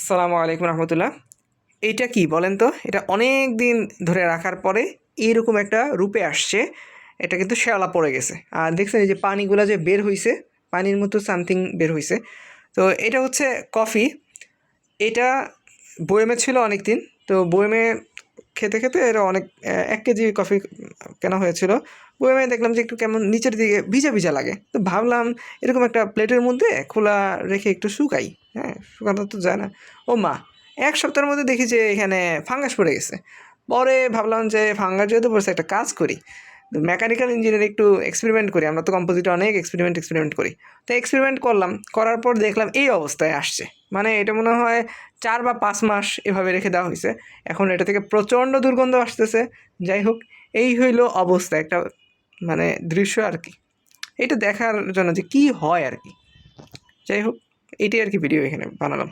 আসসালামু আলাইকুম রহমতুল্লাহ। এইটা কি বলেন তো? এটা অনেক দিন ধরে রাখার পরে এইরকম একটা রূপে আসছে। এটা কিন্তু শ্যাওলা পড়ে গেছে। আর দেখছেন এই যে পানিগুলা যে বের হইছে, পানির মতো সামথিং বের হইছে। তো এটা হচ্ছে কফি। এটা বয়েমে ছিল অনেক দিন। তো বয়েমে খেতে খেতে এটা অনেক 1 কেজি কফি কেনা হয়েছিল। বয়েমে দেখলাম যে একটু কেমন নিচের দিকে ভিজা ভিজা লাগে। তো ভাবলাম এরকম একটা প্লেটের মধ্যে খোলা রেখে একটু শুকাই। হ্যাঁ, শুকানো তো যায় না। ও মা, 1 সপ্তাহের মধ্যে দেখি যে এখানে ফাঙ্গাস পড়ে গেছে। পরে ভাবলাম যে ফাঙ্গাস যেহেতু পড়ছে একটা কাজ করি, মেকানিক্যাল ইঞ্জিনিয়ার একটু এক্সপেরিমেন্ট করি। আমরা তো কম্পোজিটে অনেক এক্সপেরিমেন্ট করি। তো এক্সপেরিমেন্ট করলাম, করার পর দেখলাম এই অবস্থায় আসছে। মানে এটা মনে হয় 4 বা 5 মাস এভাবে রেখে দেওয়া হয়েছে। এখন এটা থেকে প্রচণ্ড দুর্গন্ধ আসতেছে। যাই হোক, এই হইলো অবস্থা, একটা মানে দৃশ্য আর কি। এটা দেখার জন্য যে কি হয় আর কি। যাই হোক, এটাই আর কি ভিডিও এখানে বানালাম।